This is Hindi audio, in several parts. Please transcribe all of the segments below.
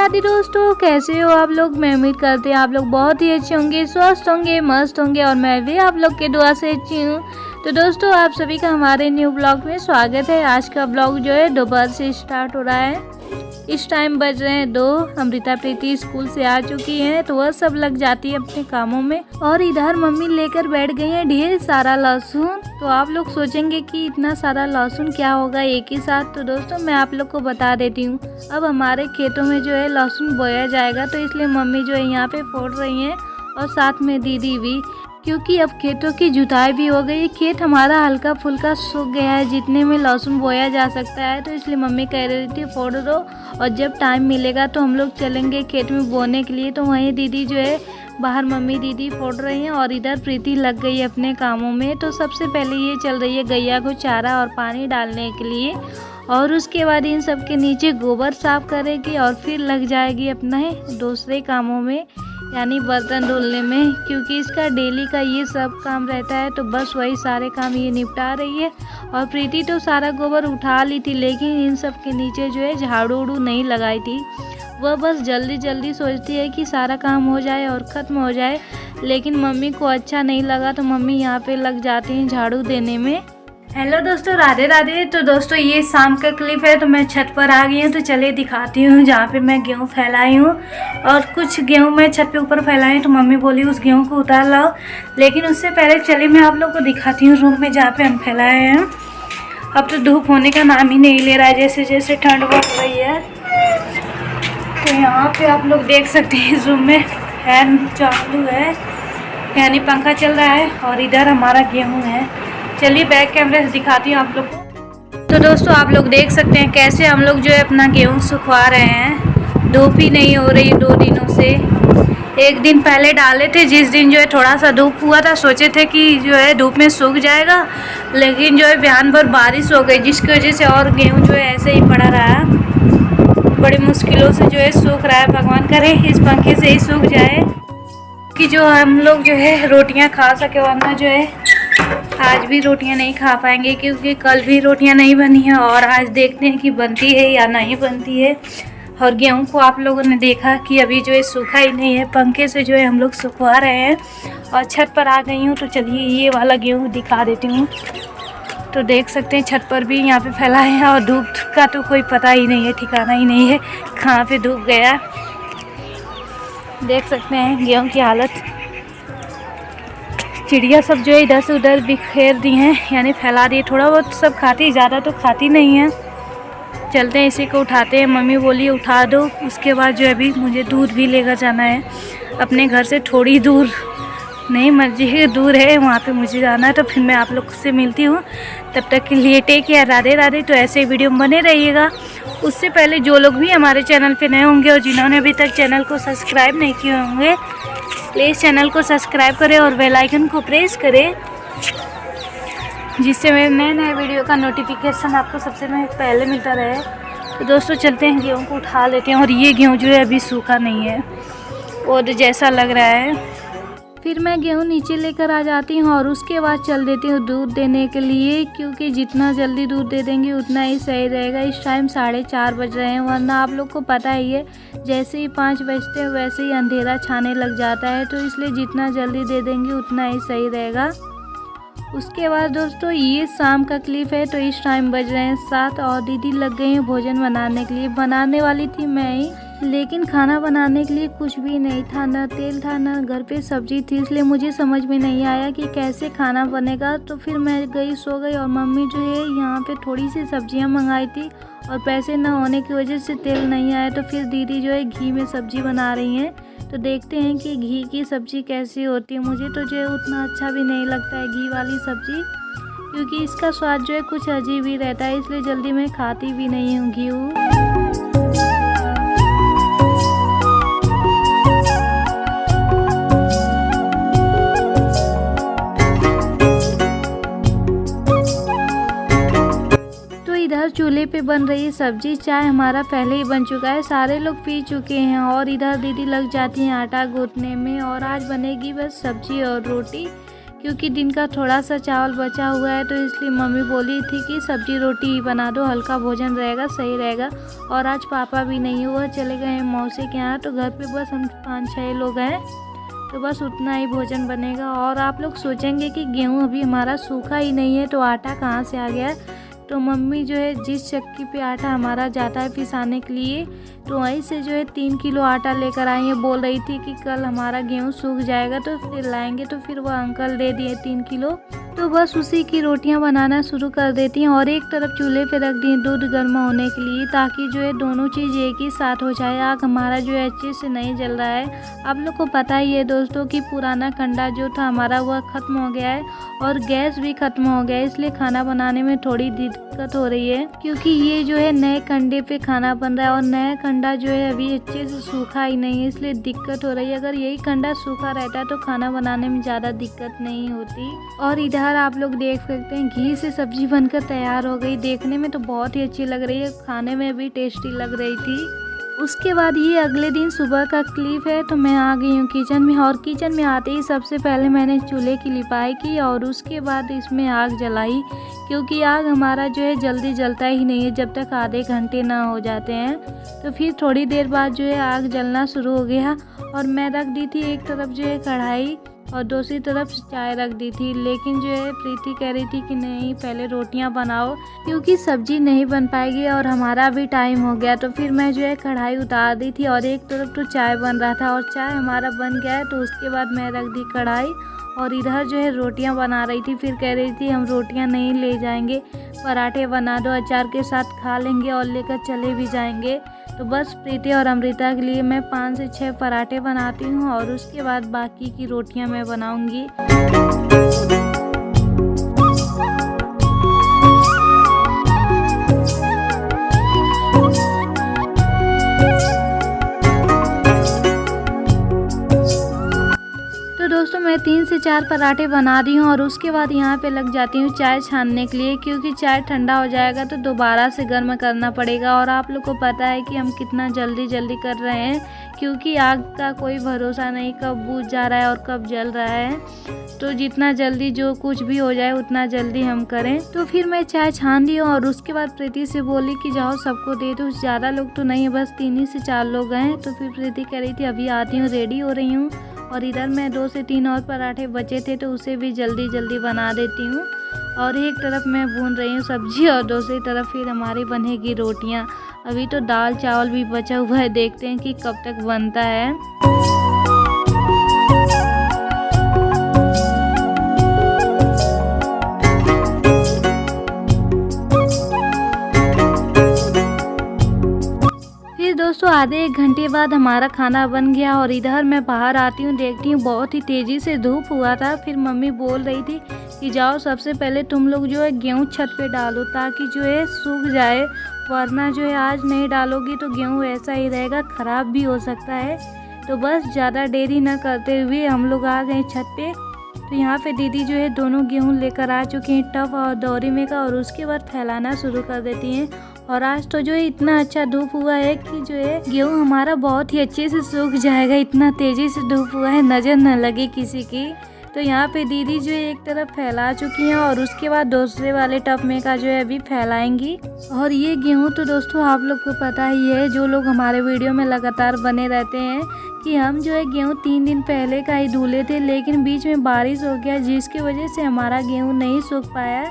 राधे दोस्तों, कैसे हो आप लोग। मैं उम्मीद करते हैं आप लोग बहुत ही अच्छे होंगे, स्वस्थ होंगे, मस्त होंगे और मैं भी आप लोग के दुआ से अच्छी हूँ। तो दोस्तों आप सभी का हमारे न्यू ब्लॉग में स्वागत है। आज का ब्लॉग जो है दोपहर से स्टार्ट हो रहा है। इस टाइम बज रहे हैं 2। अमृता प्रीति स्कूल से आ चुकी हैं तो वह सब लग जाती है अपने कामों में। और इधर मम्मी लेकर बैठ गई हैं ढेर सारा लहसुन। तो आप लोग सोचेंगे कि इतना सारा लहसुन क्या होगा एक ही साथ। तो दोस्तों मैं आप लोग को बता देती हूँ, अब हमारे खेतों में जो है लहसुन बोया जाएगा, तो इसलिए मम्मी जो है यहाँ पे फोड़ रही हैं और साथ में दीदी भी, क्योंकि अब खेतों की जुताई भी हो गई। खेत हमारा हल्का फुल्का सूख गया है जितने में लहसुन बोया जा सकता है, तो इसलिए मम्मी कह रही थी फोड़ दो और जब टाइम मिलेगा तो हम लोग चलेंगे खेत में बोने के लिए। तो वहीं दीदी जो है बाहर मम्मी दीदी फोड़ रही हैं और इधर प्रीति लग गई अपने कामों में। तो सबसे पहले ये चल रही है गैया को चारा और पानी डालने के लिए, और उसके बाद इन सब के नीचे गोबर साफ करेगी और फिर लग जाएगी अपने दूसरे कामों में, यानी बर्तन धुलने में, क्योंकि इसका डेली का ये सब काम रहता है। तो बस वही सारे काम ये निपटा रही है। और प्रीति तो सारा गोबर उठा ली थी, लेकिन इन सब के नीचे जो है झाड़ू उड़ू नहीं लगाई थी। वह बस जल्दी जल्दी सोचती है कि सारा काम हो जाए और ख़त्म हो जाए, लेकिन मम्मी को अच्छा नहीं लगा तो मम्मी यहाँ पे लग जाती हैं झाड़ू देने में। हेलो दोस्तों, राधे राधे। तो दोस्तों ये शाम का क्लिप है, तो मैं छत पर आ गई हूँ। तो चलिए दिखाती हूँ जहाँ पे मैं गेहूँ फैलाई हूँ। और कुछ गेहूँ मैं छत पे ऊपर फैलाई हूँ, तो मम्मी बोली उस गेहूँ को उतार लाओ। लेकिन उससे पहले चलिए मैं आप लोग को दिखाती हूँ रूम में जहाँ पे हम फैलाए हैं। अब तो धूप होने का नाम ही नहीं ले रहा है, जैसे जैसे ठंड बढ़ रही है। तो यहाँ पे आप लोग देख सकते हैं इस रूम में फैन चालू है, यानी पंखा चल रहा है। और इधर हमारा गेहूँ है। चलिए बैक कैमरे से दिखाती हूँ आप लोग को। तो दोस्तों आप लोग देख सकते हैं कैसे हम लोग जो है अपना गेहूँ सुखवा रहे हैं। धूप ही नहीं हो रही 2 दिनों से। एक दिन पहले डाले थे, जिस दिन जो है थोड़ा सा धूप हुआ था, सोचे थे कि जो है धूप में सूख जाएगा, लेकिन जो है बिहान भर बारिश हो गई, जिसकी वजह से और गेहूँ जो है ऐसे ही पड़ा रहा। बड़ी मुश्किलों से जो है सूख रहा है। भगवान करे इस पंखे से ही सूख जाए कि जो हम लोग जो है रोटियां खा सके, वरना जो है आज भी रोटियां नहीं खा पाएंगे, क्योंकि कल भी रोटियां नहीं बनी है और आज देखते हैं कि बनती है या नहीं बनती है। और गेहूं को आप लोगों ने देखा कि अभी जो है सूखा ही नहीं है, पंखे से जो है हम लोग सुखवा रहे हैं। और छत पर आ गई हूँ, तो चलिए ये वाला गेहूँ दिखा देती हूँ। तो देख सकते हैं छत पर भी यहाँ पे फैला है, और धूप का तो कोई पता ही नहीं है, ठिकाना ही नहीं है कहाँ पे धूप गया। देख सकते हैं गेहूँ की हालत। चिड़िया सब जो है इधर से उधर बिखेर दी हैं, यानी फैला दी है। थोड़ा बहुत सब खाती, ज़्यादा तो खाती नहीं है। चलते हैं इसी को उठाते हैं। मम्मी बोली उठा दो। उसके बाद जो है अभी मुझे दूध भी लेकर जाना है अपने घर से, थोड़ी दूर नहीं मर्जी दूर है, वहाँ पे मुझे जाना है। तो फिर मैं आप लोग से मिलती हूँ, तब तक के लिए टेक केयर, राधे राधे। तो ऐसे वीडियो में बने रहिएगा। उससे पहले जो लोग भी हमारे चैनल पे नए होंगे और जिन्होंने अभी तक चैनल को सब्सक्राइब नहीं किए होंगे, प्लीज़ चैनल को सब्सक्राइब करें और बेल आइकन को प्रेस करें, जिससे मेरे नए नए वीडियो का नोटिफिकेशन आपको सबसे पहले मिलता रहे। तो दोस्तों चलते हैं गेहूँ को उठा लेते हैं। और ये गेहूँ जो है अभी सूखा नहीं है, और जैसा लग रहा है। फिर मैं गेहूँ नीचे लेकर आ जाती हूँ और उसके बाद चल देती हूँ दूध देने के लिए, क्योंकि जितना जल्दी दूध दे देंगे उतना ही सही रहेगा। इस टाइम 4:30 बज रहे हैं, वरना आप लोग को पता ही है जैसे ही 5 बजते हैं वैसे ही अंधेरा छाने लग जाता है। तो इसलिए जितना जल्दी दे देंगे उतना ही सही रहेगा। उसके बाद दोस्तों ये शाम का क्लिप है। तो इस टाइम बज रहे हैं 7 और दीदी लग गई हैं भोजन बनाने के लिए। बनाने वाली थी मैं ही, लेकिन खाना बनाने के लिए कुछ भी नहीं था, ना तेल था ना घर पे सब्जी थी, इसलिए मुझे समझ में नहीं आया कि कैसे खाना बनेगा। तो फिर मैं गई सो गई। और मम्मी जो है यहाँ पे थोड़ी सी सब्जियाँ मंगाई थी, और पैसे ना होने की वजह से तेल नहीं आया। तो फिर दीदी जो है घी में सब्जी बना रही हैं। तो देखते हैं कि घी की सब्ज़ी कैसी होती है। मुझे तो जो है उतना अच्छा भी नहीं लगता है घी वाली सब्ज़ी, क्योंकि इसका स्वाद जो है कुछ अजीब ही रहता है, इसलिए जल्दी मैं खाती भी नहीं हूँ घी। इधर चूल्हे पे बन रही है सब्जी। चाय हमारा पहले ही बन चुका है, सारे लोग पी चुके हैं। और इधर दीदी लग जाती हैं आटा गूंथने में। और आज बनेगी बस सब्जी और रोटी, क्योंकि दिन का थोड़ा सा चावल बचा हुआ है, तो इसलिए मम्मी बोली थी कि सब्जी रोटी ही बना दो, हल्का भोजन रहेगा, सही रहेगा। और आज पापा भी नहीं हुआ, चले गए हैं मौसी के यहाँ, तो घर पे बस हम 5-6 लोग हैं, तो बस उतना ही भोजन बनेगा। और आप लोग सोचेंगे कि गेहूँ अभी हमारा सूखा ही नहीं है तो आटा कहाँ से आ गया। तो मम्मी जो है जिस चक्की पे आटा हमारा जाता है पिसाने के लिए, तो वहीं से जो है 3 किलो आटा लेकर आई है। बोल रही थी कि कल हमारा गेहूँ सूख जाएगा तो फिर लाएंगे, तो फिर वह अंकल दे दिए 3 किलो। तो बस उसी की रोटियां बनाना शुरू कर देती हैं और एक तरफ चूल्हे पे रख दी दूध गर्म होने के लिए, ताकि जो है दोनों चीज़ एक ही साथ हो जाए। आग हमारा जो है अच्छे से नहीं जल रहा है। आप लोग को पता ही है दोस्तों कि पुराना कंडा जो था हमारा वह ख़त्म हो गया है और गैस भी ख़त्म हो गया है, इसलिए खाना बनाने में थोड़ी दिक्कत हो रही है, क्योंकि ये जो है नए कंडे पे खाना बन रहा है और नया कंडा जो है अभी अच्छे से सूखा ही नहीं है, इसलिए दिक्कत हो रही है। अगर यही कंडा सूखा रहता तो खाना बनाने में ज़्यादा दिक्कत नहीं होती। और इधर आप लोग देख सकते हैं घी से सब्जी बनकर तैयार हो गई। देखने में तो बहुत ही अच्छी लग रही है, खाने में भी टेस्टी लग रही थी। उसके बाद ये अगले दिन सुबह का क्लिप है। तो मैं आ गई हूँ किचन में और किचन में आते ही सबसे पहले मैंने चूल्हे की लिपाई की और उसके बाद इसमें आग जलाई, क्योंकि आग हमारा जो है जल्दी जलता ही नहीं है जब तक आधे घंटे ना हो जाते हैं। तो फिर थोड़ी देर बाद जो है आग जलना शुरू हो गया और मैं रख दी थी एक तरफ जो है कढ़ाई और दूसरी तरफ चाय रख दी थी। लेकिन जो है प्रीति कह रही थी कि नहीं पहले रोटियां बनाओ, क्योंकि सब्जी नहीं बन पाएगी और हमारा भी टाइम हो गया। तो फिर मैं जो है कढ़ाई उतार दी थी और एक तरफ तो चाय बन रहा था और चाय हमारा बन गया है। तो उसके बाद मैं रख दी कढ़ाई और इधर जो है रोटियां बना रही थी। फिर कह रही थी हम रोटियां नहीं ले जाएंगे, पराठे बना दो, अचार के साथ खा लेंगे और लेकर चले भी जाएंगे। तो बस प्रीति और अमृता के लिए मैं 5 से 6 पराठे बनाती हूँ और उसके बाद बाकी की रोटियां मैं बनाऊंगी। दोस्तों मैं 3 से 4 पराठे बना दी हूँ और उसके बाद यहाँ पे लग जाती हूँ चाय छानने के लिए, क्योंकि चाय ठंडा हो जाएगा तो दोबारा से गर्म करना पड़ेगा। और आप लोग को पता है कि हम कितना जल्दी कर रहे हैं, क्योंकि आग का कोई भरोसा नहीं, कब बुझ जा रहा है और कब जल रहा है। तो जितना जल्दी जो कुछ भी हो जाए उतना जल्दी हम करें। तो फिर मैं चाय छान दी और उसके बाद प्रीति से बोली कि जाओ सबको दे दो, ज़्यादा लोग तो नहीं, बस 3 से 4 लोग हैं। तो फिर प्रीति कह रही थी अभी आती हूँ, रेडी हो रही हूँ। और इधर मैं 2 से 3 और पराठे बचे थे तो उसे भी जल्दी बना देती हूँ। और एक तरफ मैं भून रही हूँ सब्जी और दूसरी तरफ फिर हमारी बनेगी रोटियाँ। अभी तो दाल चावल भी बचा हुआ है, देखते हैं कि कब तक बनता है। दोस्तों आधे 1 घंटे बाद हमारा खाना बन गया और इधर मैं बाहर आती हूँ, देखती हूँ बहुत ही तेज़ी से धूप हुआ था। फिर मम्मी बोल रही थी कि जाओ सबसे पहले तुम लोग जो है गेहूँ छत पे डालो, ताकि जो है सूख जाए, वरना जो है आज नहीं डालोगी तो गेहूँ ऐसा ही रहेगा, ख़राब भी हो सकता है। तो बस ज़्यादा देरी ना करते हुए हम लोग आ गए छत पे। तो यहाँ पे दीदी जो है दोनों गेहूँ लेकर आ चुकी हैं, टब और दौरी में का, और उसके बाद फैलाना शुरू कर देती हैं। और आज तो जो है इतना अच्छा धूप हुआ है कि जो है गेहूँ हमारा बहुत ही अच्छे से सूख जाएगा, इतना तेज़ी से धूप हुआ है, नज़र न लगे किसी की। तो यहाँ पे दीदी जो है एक तरफ फैला चुकी हैं और उसके बाद दूसरे वाले टब में का जो है अभी फैलाएंगी। और ये गेहूँ तो दोस्तों आप लोग को पता ही है, जो लोग हमारे वीडियो में लगातार बने रहते हैं, कि हम जो है गेहूँ 3 दिन पहले का ही धुले थे, लेकिन बीच में बारिश हो गया जिसकी वजह से हमारा गेहूँ नहीं सूख पाया।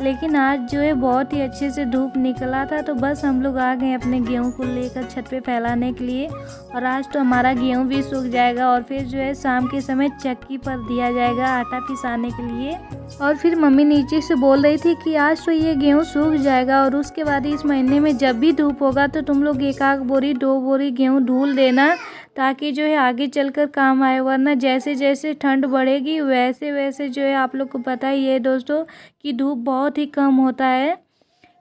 लेकिन आज जो है बहुत ही अच्छे से धूप निकला था, तो बस हम लोग आ गए अपने गेहूँ को लेकर छत पे फैलाने के लिए। और आज तो हमारा गेहूँ भी सूख जाएगा और फिर जो है शाम के समय चक्की पर दिया जाएगा आटा पिसाने के लिए। और फिर मम्मी नीचे से बोल रही थी कि आज तो ये गेहूँ सूख जाएगा और उसके बाद इस महीने में जब भी धूप होगा तो तुम लोग 1 बोरी 2 बोरी गेहूँ ढूल देना, ताकि जो है आगे चलकर काम आए, वरना जैसे जैसे ठंड बढ़ेगी वैसे वैसे जो है आप लोग को पता ही है दोस्तों कि धूप बहुत ही कम होता है।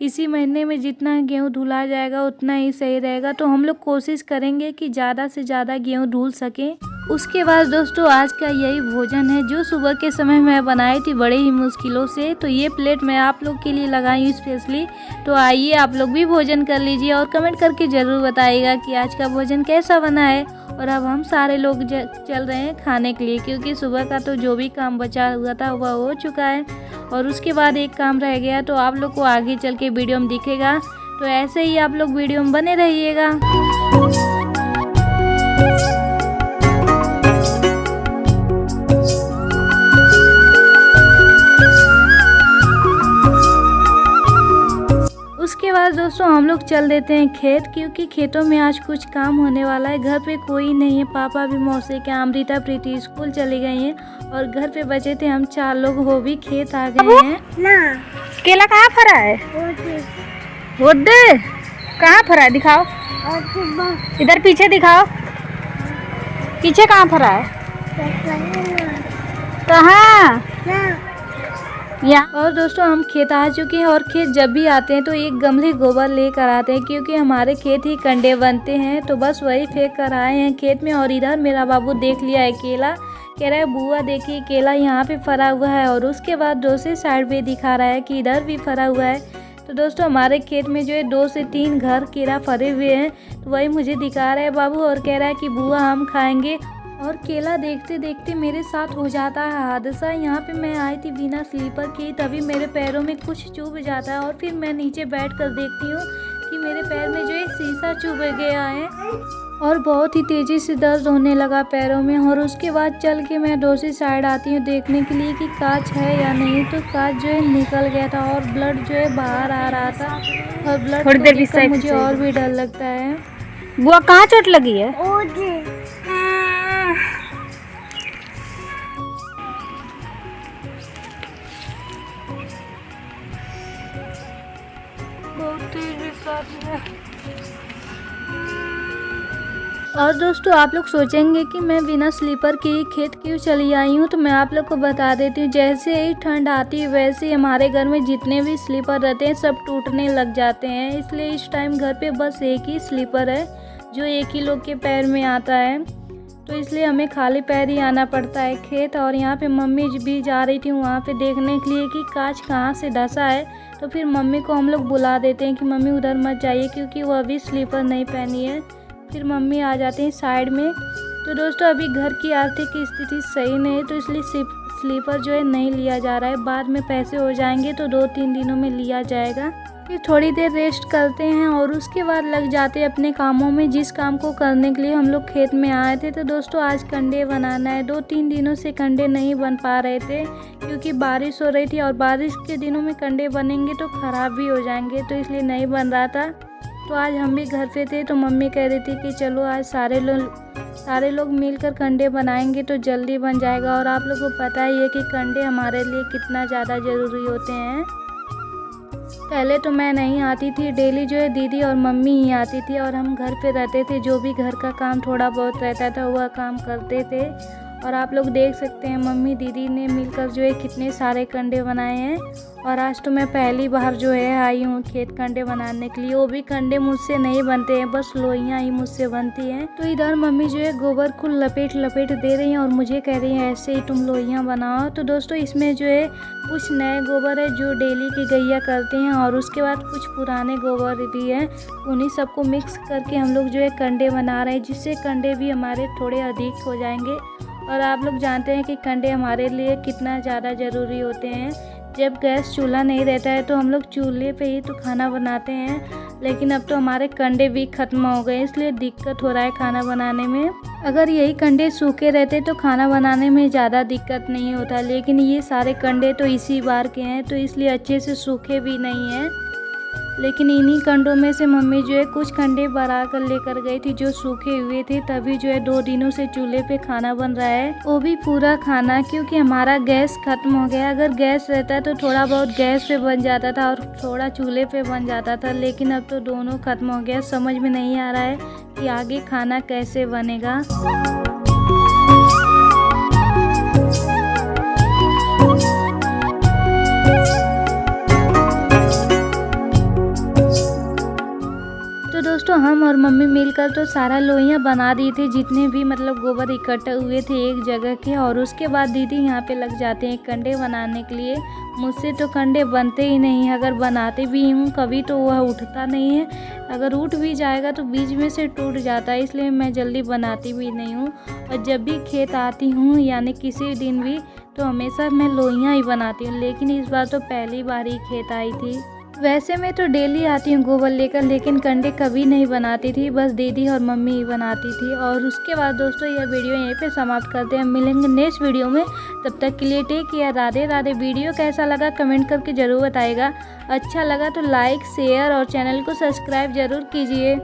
इसी महीने में जितना गेहूँ धुला जाएगा उतना ही सही रहेगा। तो हम लोग कोशिश करेंगे कि ज़्यादा से ज़्यादा गेहूँ धुल सकें। उसके बाद दोस्तों आज का यही भोजन है जो सुबह के समय मैं बनाई थी बड़े ही मुश्किलों से। तो ये प्लेट मैं आप लोग के लिए लगाई हूँ स्पेशली। तो आइए आप लोग भी भोजन कर लीजिए और कमेंट करके ज़रूर बताइएगा कि आज का भोजन कैसा बना है। और अब हम सारे लोग चल रहे हैं खाने के लिए, क्योंकि सुबह का तो जो भी काम बचा हुआ था वह हो चुका है और उसके बाद एक काम रह गया, तो आप लोग को आगे चल के वीडियो में दिखेगा। तो ऐसे ही आप लोग वीडियो में बने रहिएगा। उसके बाद दोस्तों हम लोग चल देते हैं खेत, क्योंकि खेतों में आज कुछ काम होने वाला है। घर पे कोई नहीं है, पापा भी मौसी के अमृता प्रीति स्कूल चली गई हैं और घर पे बचे थे हम 4 लोग, वो भी खेत आ गए हैं ना। केला कहाँ फरा है? कहाँ फरा है? दिखाओ इधर, पीछे दिखाओ, पीछे कहाँ फरा है? कहाँ? और दोस्तों हम खेत आ चुके हैं और खेत जब भी आते हैं तो एक गमले गोबर लेकर आते हैं, क्योंकि हमारे खेत ही कंडे बनते हैं। तो बस वही फेंक कर आए हैं खेत में। और इधर मेरा बाबू देख लिया है केला, कह रहा है बुआ देखिए केला यहाँ पे फरा हुआ है। और उसके बाद दूसरी साइड पे दिखा रहा है कि इधर भी फरा हुआ है। तो दोस्तों हमारे खेत में जो है 2 से 3 घर केला फरे हुए हैं, तो वही मुझे दिखा रहा है बाबू और कह रहा है कि बुआ हम खाएंगे। और केला देखते देखते मेरे साथ हो जाता है हादसा। यहाँ पे मैं आई थी बिना स्लीपर के, तभी मेरे पैरों में कुछ चुभ जाता है और फिर मैं नीचे बैठ कर देखती हूँ कि मेरे पैर में जो है शीशा चुभ गया है और बहुत ही तेज़ी से दर्द होने लगा पैरों में। और उसके बाद चल के मैं दूसरी साइड आती हूँ देखने के लिए कि कांच है या नहीं। तो कांच जो है निकल गया था और ब्लड जो है बाहर आ रहा था और ब्लड थोड़ी देर भी मुझे और भी डर लगता है। बुआ कहाँ चोट लगी है? और दोस्तों आप लोग सोचेंगे कि मैं बिना स्लीपर के खेत क्यों चली आई हूँ, तो मैं आप लोग को बता देती हूँ। जैसे ही ठंड आती है वैसे ही हमारे घर में जितने भी स्लीपर रहते हैं सब टूटने लग जाते हैं। इसलिए इस टाइम घर पे बस एक ही स्लीपर है जो एक ही लोग के पैर में आता है। तो इसलिए हमें खाली पैर ही आना पड़ता है खेत। और यहाँ पे मम्मी भी जा रही थी वहाँ पे देखने के लिए कि कांच कहाँ से धंसा है। तो फिर मम्मी को हम लोग बुला देते हैं कि मम्मी उधर मत जाइए, क्योंकि वो अभी स्लीपर नहीं पहनी है। फिर मम्मी आ जाते हैं साइड में। तो दोस्तों अभी घर की आर्थिक स्थिति सही नहीं है, तो इसलिए स्लीपर जो है नहीं लिया जा रहा है। बाद में पैसे हो जाएंगे तो 2-3 दिनों में लिया जाएगा। फिर थोड़ी देर रेस्ट करते हैं और उसके बाद लग जाते हैं अपने कामों में, जिस काम को करने के लिए हम लोग खेत में आए थे। तो दोस्तों आज कंडे बनाना है। 2-3 दिनों से कंडे नहीं बन पा रहे थे, क्योंकि बारिश हो रही थी और बारिश के दिनों में कंडे बनेंगे तो ख़राब भी हो जाएंगे, तो इसलिए नहीं बन रहा था। तो आज हम भी घर पे थे, तो मम्मी कह रही थी कि चलो आज सारे लोग मिलकर कंडे बनाएंगे तो जल्दी बन जाएगा। और आप लोग को पता ही है कि कंडे हमारे लिए कितना ज़्यादा ज़रूरी होते हैं। पहले तो मैं नहीं आती थी, डेली जो है दीदी और मम्मी ही आती थी और हम घर पे रहते थे। जो भी घर का काम थोड़ा बहुत रहता था वह काम करते थे। और आप लोग देख सकते हैं मम्मी दीदी ने मिलकर जो है कितने सारे कंडे बनाए हैं। और आज तो मैं पहली बार जो है आई हूँ खेत कंडे बनाने के लिए। वो भी कंडे मुझसे नहीं बनते हैं, बस लोइयाँ ही मुझसे बनती हैं। तो इधर मम्मी जो है गोबर को लपेट दे रही हैं और मुझे कह रही हैं ऐसे ही तुम लोइयाँ बनाओ। तो दोस्तों इसमें जो है कुछ नए गोबर है जो डेली की गैया करते हैं और उसके बाद कुछ पुराने गोबर भी हैं। उन्हीं सबको मिक्स करके हम लोग जो है कंडे बना रहे हैं, जिससे कंडे भी हमारे थोड़े अधिक हो जाएंगे। और आप लोग जानते हैं कि कंडे हमारे लिए कितना ज़्यादा ज़रूरी होते हैं। जब गैस चूल्हा नहीं रहता है तो हम लोग चूल्हे पे ही तो खाना बनाते हैं, लेकिन अब तो हमारे कंडे भी ख़त्म हो गए, इसलिए दिक्कत हो रहा है खाना बनाने में। अगर यही कंडे सूखे रहते तो खाना बनाने में ज़्यादा दिक्कत नहीं होता, लेकिन ये सारे कंडे तो इसी बार के हैं, तो इसलिए अच्छे से सूखे भी नहीं हैं। लेकिन इन्हीं कंडों में से मम्मी जो है कुछ कंडे बरा कर लेकर गई थी जो सूखे हुए थे, तभी जो है 2 दिनों से चूल्हे पे खाना बन रहा है, वो भी पूरा खाना, क्योंकि हमारा गैस खत्म हो गया। अगर गैस रहता तो थोड़ा बहुत गैस पे बन जाता था और थोड़ा चूल्हे पे बन जाता था, लेकिन अब तो दोनों खत्म हो गया। समझ में नहीं आ रहा है कि आगे खाना कैसे बनेगा। दोस्तों हम और मम्मी मिलकर तो सारा लोइयाँ बना दी थी, जितने भी मतलब गोबर इकट्ठा हुए थे एक जगह के। और उसके बाद दीदी यहाँ पे लग जाते हैं कंडे बनाने के लिए। मुझसे तो कंडे बनते ही नहीं, अगर बनाते भी हूँ कभी तो वह उठता नहीं है, अगर उठ भी जाएगा तो बीच में से टूट जाता है, इसलिए मैं जल्दी बनाती भी नहीं हूँ। और जब भी खेत आती हूँ यानी किसी दिन भी, तो हमेशा मैं लोइयाँ ही बनाती हूँ, लेकिन इस बार तो पहली बार ही खेत आई थी। वैसे मैं तो डेली आती हूँ गोबर लेकर, लेकिन कंडे कभी नहीं बनाती थी, बस दीदी और मम्मी ही बनाती थी। और उसके बाद दोस्तों यह वीडियो यहीं पे समाप्त करते हैं, मिलेंगे नेक्स्ट वीडियो में। तब तक के लिए take care, Radhe Radhe. Video कैसा लगा कमेंट करके ज़रूर बताइएगा, अच्छा लगा तो लाइक शेयर और चैनल को सब्सक्राइब ज़रूर कीजिए।